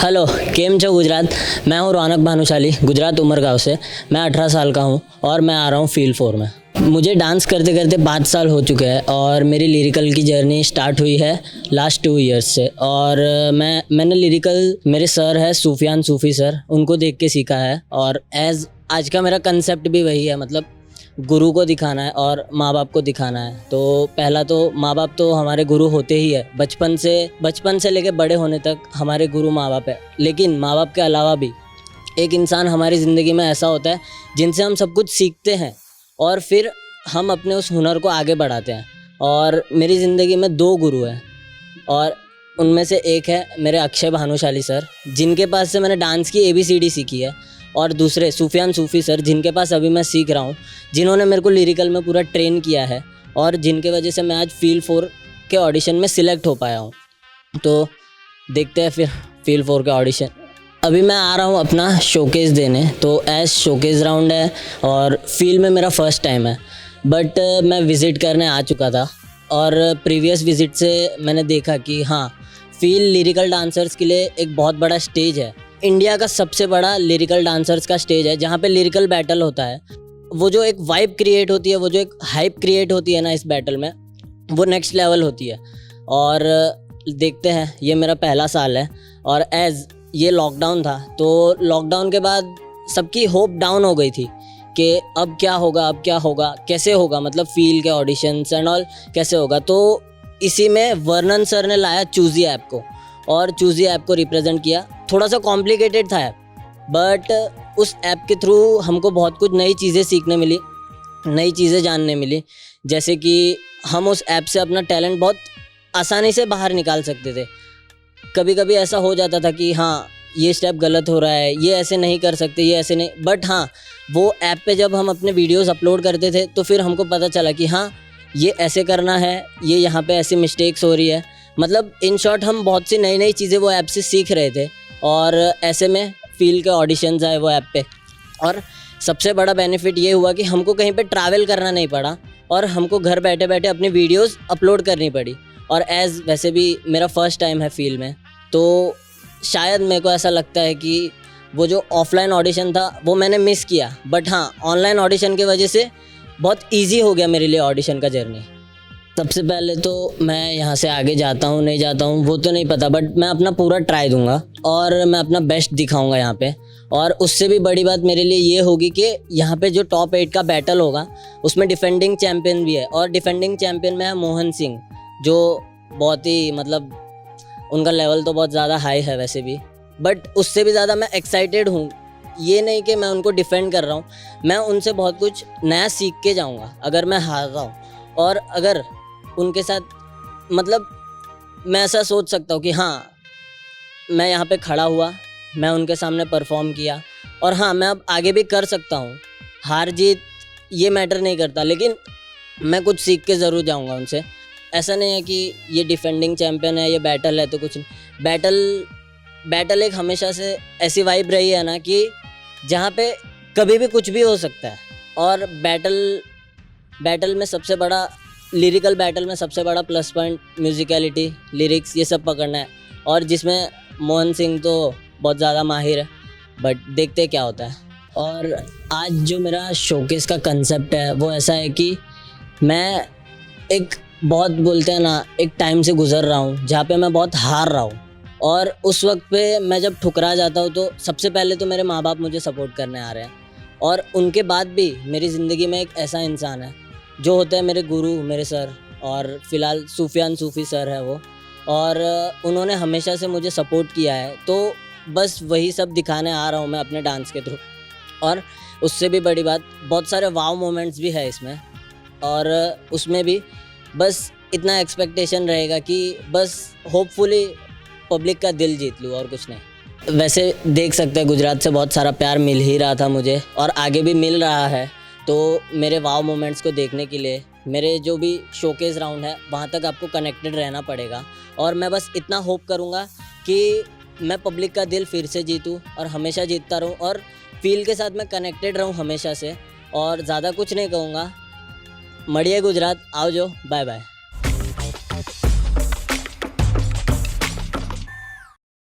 Hello, केम छो गुजरात। मैं हूँ रौनक भानुशाली, गुजरात उमरगांव से। मैं 18 साल का हूँ और मैं आ रहा हूँ फील्ड 4 में। मुझे डांस करते करते 5 साल हो चुके हैं और मेरी लिरिकल की जर्नी स्टार्ट हुई है लास्ट 2 ईयर्स से। और मैंने लिरिकल, मेरे सर है सूफियान सूफ़ी सर, उनको देख के सीखा है। और आज का मेरा कंसेप्ट भी वही है, मतलब गुरु को दिखाना है और माँ बाप को दिखाना है। तो पहला तो माँ बाप तो हमारे गुरु होते ही है, बचपन से लेके बड़े होने तक हमारे गुरु माँ बाप है। लेकिन माँ बाप के अलावा भी एक इंसान हमारी ज़िंदगी में ऐसा होता है जिनसे हम सब कुछ सीखते हैं और फिर हम अपने उस हुनर को आगे बढ़ाते हैं। और मेरी ज़िंदगी में 2 गुरु हैं और उनमें से एक है मेरे अक्षय भानुशाली सर, जिनके पास से मैंने डांस की ABCD सीखी है। और दूसरे सूफियान सूफ़ी सर, जिनके पास अभी मैं सीख रहा हूँ, जिन्होंने मेरे को लिरिकल में पूरा ट्रेन किया है और जिनके वजह से मैं आज फील्ड 4 के ऑडिशन में सिलेक्ट हो पाया हूँ। तो देखते हैं फिर फील्ड 4 के ऑडिशन। अभी मैं आ रहा हूँ अपना शोकेस देने, तो शोकेस राउंड है और फील्ड में मेरा फर्स्ट टाइम है। बट मैं विज़िट करने आ चुका था और प्रीवियस विज़िट से मैंने देखा कि हाँ, फील्ड लिरिकल डांसर्स के लिए एक बहुत बड़ा स्टेज है। इंडिया का सबसे बड़ा लिरिकल डांसर्स का स्टेज है, जहाँ पे लिरिकल बैटल होता है। वो जो एक वाइब क्रिएट होती है, वो जो एक हाइप क्रिएट होती है ना इस बैटल में, वो नेक्स्ट लेवल होती है। और देखते हैं, ये मेरा पहला साल है और ये लॉकडाउन था, तो लॉकडाउन के बाद सबकी होप डाउन हो गई थी कि अब क्या होगा, कैसे होगा, मतलब फील्ड के ऑडिशंस एंड ऑल कैसे होगा। तो इसी में वर्णन सर ने लाया चूज़ी ऐप को और चूज़ी ऐप को रिप्रेजेंट किया। थोड़ा सा कॉम्प्लिकेटेड था ऐप, बट उस ऐप के थ्रू हमको बहुत कुछ नई चीज़ें सीखने मिली, नई चीज़ें जानने मिली। जैसे कि हम उस ऐप से अपना टैलेंट बहुत आसानी से बाहर निकाल सकते थे। कभी कभी ऐसा हो जाता था कि हाँ, ये स्टेप गलत हो रहा है, ये ऐसे नहीं कर सकते, ये ऐसे नहीं। बट हाँ, वो ऐप पे जब हम अपने वीडियोस अपलोड करते थे तो फिर हमको पता चला कि हाँ, ये ऐसे करना है, ये यहाँ पे ऐसी मिस्टेक्स हो रही है। मतलब इन शॉर्ट हम बहुत सी नई नई चीज़ें वो ऐप से सीख रहे थे। और ऐसे में फील्ड के ऑडिशंस आए वो ऐप पे। और सबसे बड़ा बेनिफिट ये हुआ कि हमको कहीं पे ट्रैवल करना नहीं पड़ा और हमको घर बैठे बैठे अपनी वीडियोस अपलोड करनी पड़ी। और वैसे भी मेरा फर्स्ट टाइम है फील्ड में, तो शायद मेरे को ऐसा लगता है कि वो जो ऑफलाइन ऑडिशन था वो मैंने मिस किया। बट हाँ, ऑनलाइन ऑडिशन की वजह से बहुत ईजी हो गया मेरे लिए ऑडिशन का जर्नी। सबसे पहले तो मैं यहाँ से आगे जाता हूँ नहीं जाता हूँ वो तो नहीं पता, बट मैं अपना पूरा ट्राई दूंगा और मैं अपना बेस्ट दिखाऊंगा यहाँ पे। और उससे भी बड़ी बात मेरे लिए ये होगी कि यहाँ पे जो टॉप 8 का बैटल होगा उसमें डिफेंडिंग चैम्पियन भी है। और डिफेंडिंग चैम्पियन में है मोहन सिंह, जो बहुत ही, मतलब उनका लेवल तो बहुत ज़्यादा हाई है वैसे भी। बट उससे भी ज़्यादा मैं एक्साइटेड हूँ। ये नहीं कि मैं उनको डिफेंड कर रहा हूँ, मैं उनसे बहुत कुछ नया सीख के जाऊँगा अगर मैं हार रहा हूँ। और अगर उनके साथ, मतलब मैं ऐसा सोच सकता हूँ कि हाँ, मैं यहाँ पे खड़ा हुआ, मैं उनके सामने परफॉर्म किया और हाँ, मैं अब आगे भी कर सकता हूँ। हार जीत ये मैटर नहीं करता, लेकिन मैं कुछ सीख के ज़रूर जाऊँगा उनसे। ऐसा नहीं है कि ये डिफेंडिंग चैम्पियन है, ये बैटल है तो कुछ नहीं। बैटल एक हमेशा से ऐसी वाइब रही है ना कि जहाँ पे कभी भी कुछ भी हो सकता है। और बैटल में सबसे बड़ा, लिरिकल बैटल में सबसे बड़ा प्लस पॉइंट म्यूज़िकलिटी, लिरिक्स, ये सब पकड़ना है। और जिसमें मोहन सिंह तो बहुत ज़्यादा माहिर है, बट देखते क्या होता है। और आज जो मेरा शोकेस का कंसेप्ट है वो ऐसा है कि मैं एक, बहुत बोलते हैं ना, एक टाइम से गुज़र रहा हूँ जहाँ पे मैं बहुत हार रहा हूँ। और उस वक्त पे मैं जब ठुकरा जाता हूँ तो सबसे पहले तो मेरे माँ बाप मुझे सपोर्ट करने आ रहे हैं। और उनके बाद भी मेरी ज़िंदगी में एक ऐसा इंसान है जो होते हैं मेरे गुरु, मेरे सर। और फ़िलहाल सूफियान सूफ़ी सर है वो, और उन्होंने हमेशा से मुझे सपोर्ट किया है। तो बस वही सब दिखाने आ रहा हूँ मैं अपने डांस के थ्रू। और उससे भी बड़ी बात, बहुत सारे वाव मोमेंट्स भी है इसमें। और उसमें भी बस इतना एक्सपेक्टेशन रहेगा कि बस होपफुली पब्लिक का दिल जीत लूँ और कुछ नहीं। वैसे देख सकते हैं गुजरात से बहुत सारा प्यार मिल ही रहा था मुझे और आगे भी मिल रहा है। तो मेरे वाव मोमेंट्स को देखने के लिए मेरे जो भी शोकेस राउंड है वहाँ तक आपको कनेक्टेड रहना पड़ेगा। और मैं बस इतना होप करूँगा कि मैं पब्लिक का दिल फिर से जीतूँ और हमेशा जीतता रहूँ और फील्ड के साथ मैं कनेक्टेड रहूँ हमेशा से। और ज़्यादा कुछ नहीं कहूँगा। मड़िए गुजरात, आओ जो, बाय बाय।